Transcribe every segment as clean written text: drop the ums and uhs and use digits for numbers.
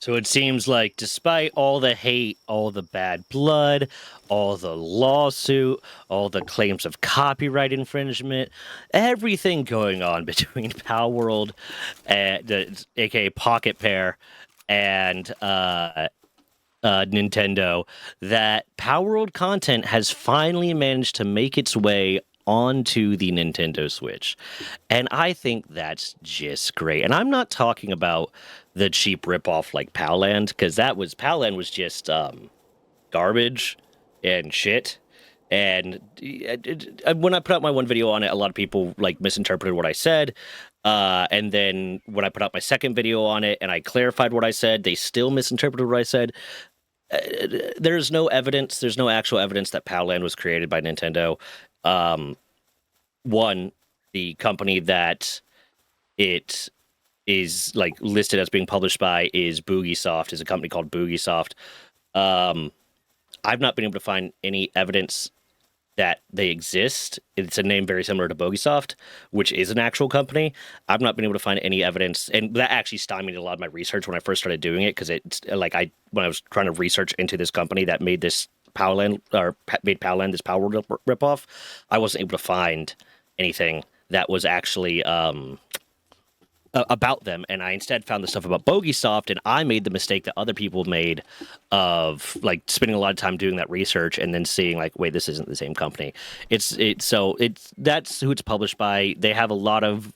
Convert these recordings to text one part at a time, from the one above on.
So it seems like despite all the hate, all the bad blood, all the lawsuit, all the claims of copyright infringement, everything going on between Palworld, aka Pocket Pair, and Nintendo, that Palworld content has finally managed to make its way onto the Nintendo Switch. And I think that's just great. And I'm not talking about the cheap ripoff like Palland, because Palland was just garbage and shit. And when I put out my one video on it, a lot of people like misinterpreted what I said. And then when I put out my second video on it and I clarified what I said, they still misinterpreted what I said. There's no evidence. There's no actual evidence that Palland was created by Nintendo. One, the company that it is like listed as being published by is Boogiesoft, is a company called Boogiesoft. I've not been able to find any evidence that they exist. It's a name very similar to Boogiesoft, which is an actual company. I've not been able to find any evidence, and that actually stymied a lot of my research when I first started doing it, because it's like when I was trying to research into this company that made this Palworld this Palworld ripoff, I wasn't able to find anything that was actually about them, and I instead found the stuff about Bogeysoft, and I made the mistake that other people made of like spending a lot of time doing that research and then seeing like, wait, this isn't the same company. That's who it's published by. They have a lot of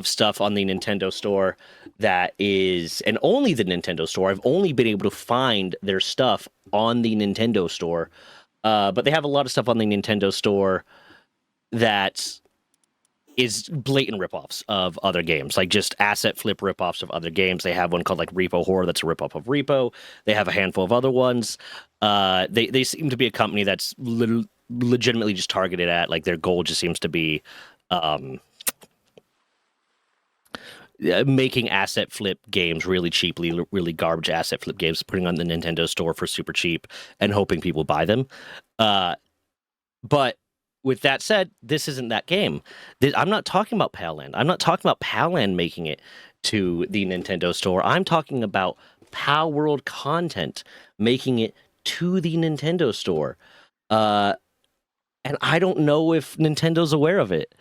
stuff on the Nintendo Store that is, and only the Nintendo Store. I've only been able to find their stuff on the Nintendo Store, but they have a lot of stuff on the Nintendo Store that is blatant ripoffs of other games, like just asset flip ripoffs of other games. They have one called like Repo Horror that's a ripoff of Repo. They have a handful of other ones. They seem to be a company that's legitimately just targeted at, like, their goal just seems to be making asset flip games really cheaply, really garbage asset flip games, putting on the Nintendo Store for super cheap and hoping people buy them. But with that said, this isn't that game. I'm not talking about Palland. I'm not talking about Palland making it to the Nintendo Store. I'm talking about Palworld content making it to the Nintendo Store. And I don't know if Nintendo's aware of it.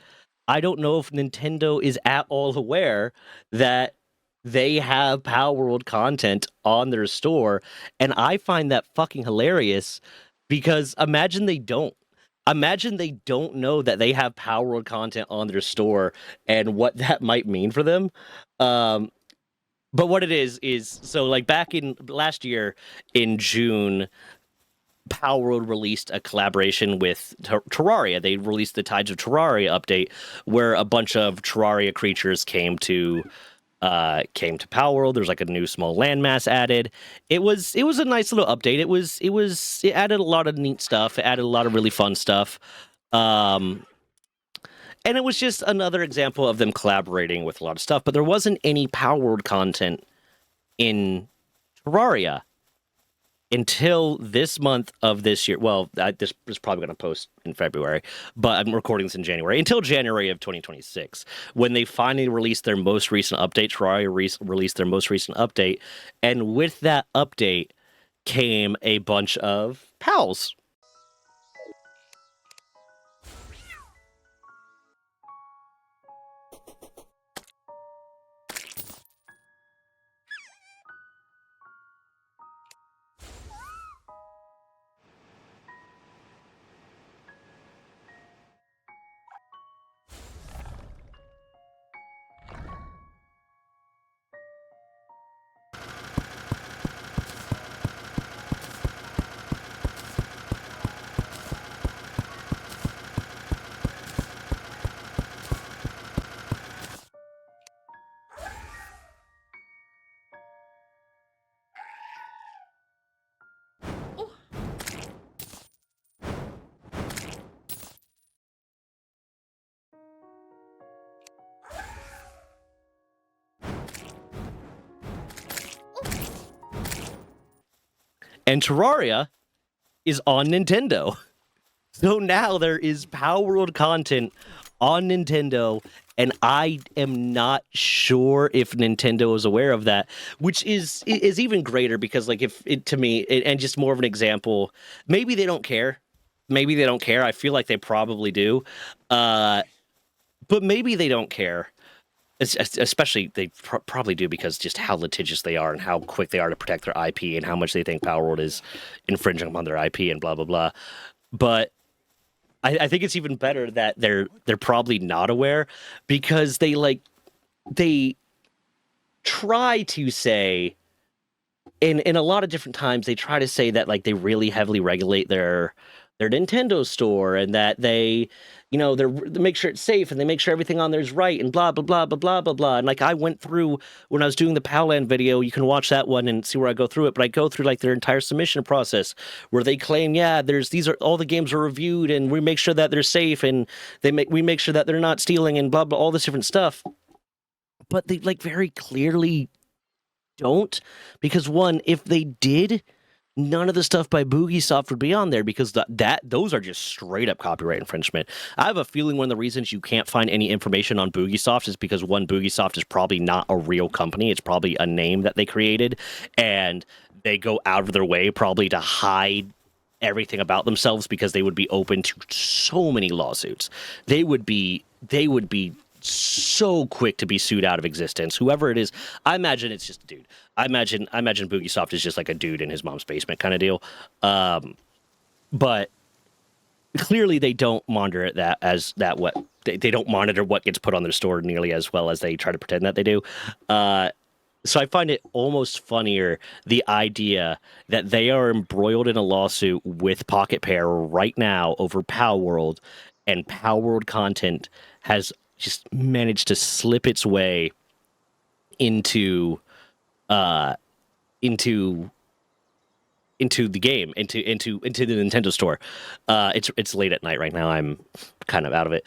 I don't know if Nintendo is at all aware that they have Palworld content on their store. And I find that fucking hilarious, because imagine they don't. Imagine they don't know that they have Palworld content on their store and what that might mean for them. But what it is so, like, back in last year in June, Palworld released a collaboration with Terraria. They released the Tides of Terraria update, where a bunch of Terraria creatures came to Palworld. There's like a new small landmass added. It was a nice little update. It added a lot of neat stuff. It added a lot of really fun stuff. And it was just another example of them collaborating with a lot of stuff, but there wasn't any Palworld content in Terraria until this month of this year. Well, this is probably going to post in February, but I'm recording this in January. Until January of 2026, when they finally released their most recent update. Terraria released their most recent update, and with that update came a bunch of pals. And Terraria is on Nintendo. So now there is Palworld content on Nintendo, and I am not sure if Nintendo is aware of that, which is even greater because, like, if it to me, and just more of an example, maybe they don't care. Maybe they don't care. I feel like they probably do, but maybe they don't care. Especially, they probably do because just how litigious they are and how quick they are to protect their IP and how much they think Palworld is infringing upon their IP and blah blah blah. But I think it's even better that they're probably not aware because they try to say in a lot of different times they try to say that like they really heavily regulate their Nintendo store and that they they make sure it's safe and they make sure everything on there is right and blah blah blah blah blah blah blah. And like I went through when I was doing the Palland video, you can watch that one and see where I go through it, but I go through like their entire submission process where they claim, yeah, these are all the games are reviewed and we make sure that they're safe and we make sure that they're not stealing and blah blah all this different stuff. But they like very clearly don't, because one, if they did, none of the stuff by Bugisoft would be on there because those are just straight up copyright infringement. I have a feeling one of the reasons you can't find any information on Bugisoft is because one, Bugisoft is probably not a real company. It's probably a name that they created, and they go out of their way probably to hide everything about themselves because they would be open to so many lawsuits. They would be so quick to be sued out of existence. Whoever it is, I imagine it's just a dude. I imagine Bugisoft is just like a dude in his mom's basement kind of deal. But clearly they don't monitor they don't monitor what gets put on their store nearly as well as they try to pretend that they do. So I find it almost funnier, the idea that they are embroiled in a lawsuit with Pocket Pair right now over Palworld, and Palworld content has just managed to slip its way into the game, into the Nintendo store. It's late at night right now. I'm kind of out of it.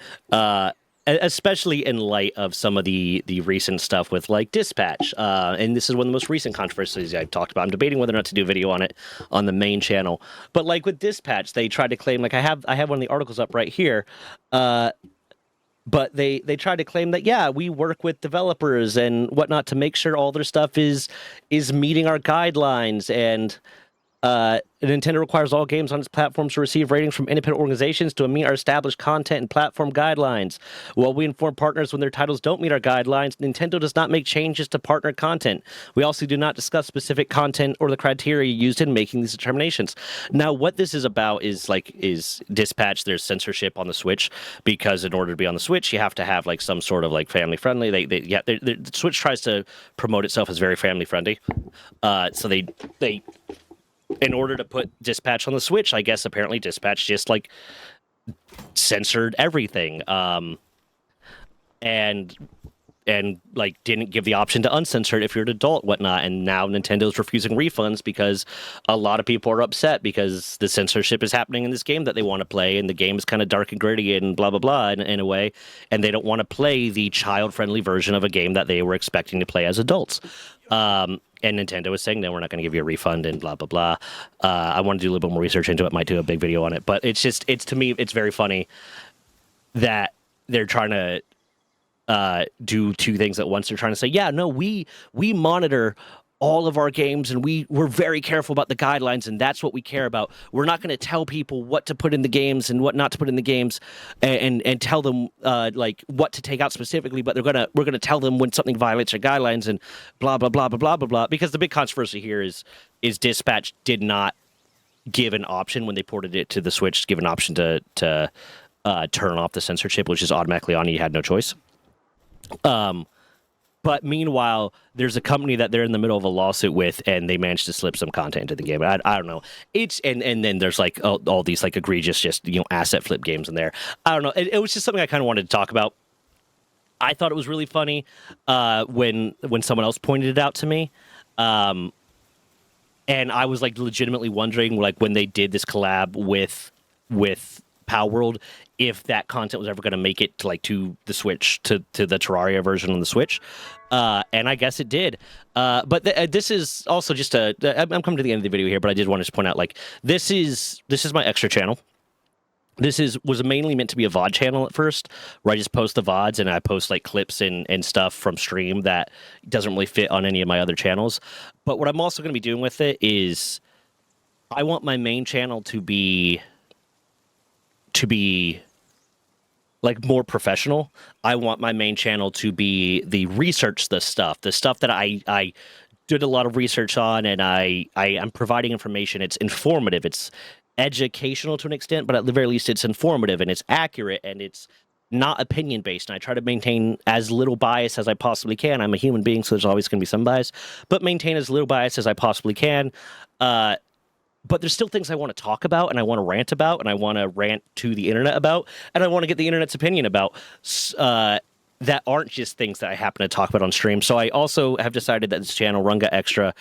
Especially in light of some of the recent stuff with like Dispatch. And this is one of the most recent controversies I've talked about. I'm debating whether or not to do a video on it on the main channel. But like with Dispatch, they tried to claim, like I have one of the articles up right here. But they tried to claim that, yeah, we work with developers and whatnot to make sure all their stuff is meeting our guidelines. And Nintendo requires all games on its platforms to receive ratings from independent organizations to meet our established content and platform guidelines. While we inform partners when their titles don't meet our guidelines, Nintendo does not make changes to partner content. We also do not discuss specific content or the criteria used in making these determinations. Now, what this is about is Dispatch. There's censorship on the Switch because in order to be on the Switch, you have to have like some sort of like family friendly. The Switch tries to promote itself as very family friendly. So they in order to put Dispatch on the Switch, I guess apparently Dispatch just like censored everything, and like didn't give the option to uncensor it if you're an adult, whatnot. And now Nintendo's refusing refunds because a lot of people are upset because the censorship is happening in this game that they want to play, and the game is kind of dark and gritty and blah blah blah in a way, and they don't want to play the child-friendly version of a game that they were expecting to play as adults. And Nintendo is saying, no, we're not going to give you a refund and blah, blah, blah. I want to do a little bit more research into it. Might do a big video on it. But to me, it's very funny that they're trying to do two things at once. They're trying to say, yeah, no, we monitor all of our games and we're very careful about the guidelines, and that's what we care about. We're not going to tell people what to put in the games and what not to put in the games and tell them like what to take out specifically, but we're going to tell them when something violates our guidelines and blah blah blah blah blah blah blah. Because the big controversy here is Dispatch did not give an option when they ported it to the Switch, give an option to turn off the censorship, which is automatically on. You had no choice. But meanwhile, there's a company that they're in the middle of a lawsuit with, and they managed to slip some content into the game. I don't know. And then there's like all these like egregious just asset flip games in there. I don't know. It was just something I kind of wanted to talk about. I thought it was really funny when someone else pointed it out to me, and I was like legitimately wondering like when they did this collab with Palworld, if that content was ever going to make it to the Switch, to the Terraria version on the Switch, and I guess it did. But this is also just I'm coming to the end of the video here, but I did want to just point out this is my extra channel. this was mainly meant to be a VOD channel at first, where I just post the VODs and I post like clips and stuff from stream that doesn't really fit on any of my other channels. But what I'm also going to be doing with it is I want my main channel to be like more professional. I want my main channel to be the the stuff that I did a lot of research on, and I am providing information. It's informative. It's educational to an extent, but at the very least, it's informative and it's accurate and it's not opinion based. And I try to maintain as little bias as I possibly can. I'm a human being, so there's always going to be some bias, but maintain as little bias as I possibly can. But there's still things I want to talk about and I want to rant about and I want to rant to the internet about and I want to get the internet's opinion about that aren't just things that I happen to talk about on stream. So I also have decided that this channel, Runga Extra,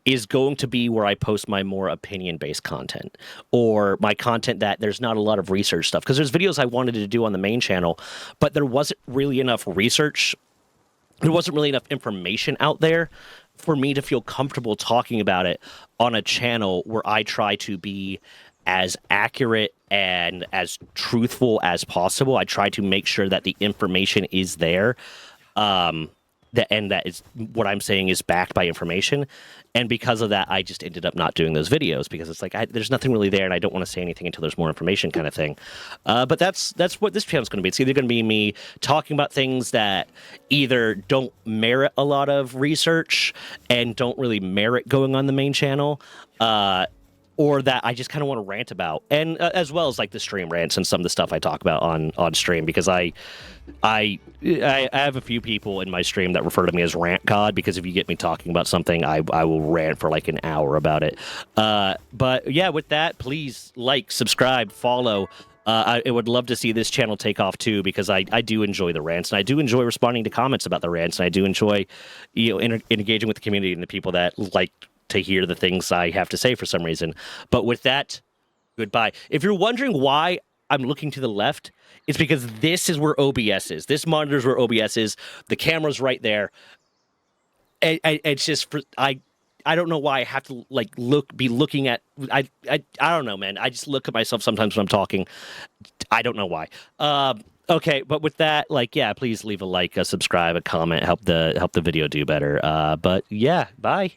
is going to be where I post my more opinion-based content or my content that there's not a lot of research stuff. Because there's videos I wanted to do on the main channel, but there wasn't really enough research. There wasn't really enough information out there for me to feel comfortable talking about it on a channel where I try to be as accurate and as truthful as possible. I try to make sure that the information is there. That is what I'm saying is backed by information, and because of that, I just ended up not doing those videos because it's like there's nothing really there, and I don't want to say anything until there's more information, kind of thing. But that's what this channel is going to be. It's either going to be me talking about things that either don't merit a lot of research and don't really merit going on the main channel, or that I just kind of want to rant about, and as well as like the stream rants and some of the stuff I talk about on stream, because I have a few people in my stream that refer to me as Rant God, because if you get me talking about something, I will rant for like an hour about it. But yeah, with that, please like, subscribe, follow. I would love to see this channel take off too, because I do enjoy the rants, and I do enjoy responding to comments about the rants, and I do enjoy engaging with the community and the people that like to hear the things I have to say for some reason. But with that, goodbye. If you're wondering why I'm looking to the left, it's because this is where OBS is. This monitor is where OBS is. The camera's right there. It's just I don't know why I have to like be looking at I don't know, man. I just look at myself sometimes when I'm talking. I don't know why. Okay, but with that, like, yeah, please leave a like, a subscribe, a comment, help the video do better. But yeah, bye.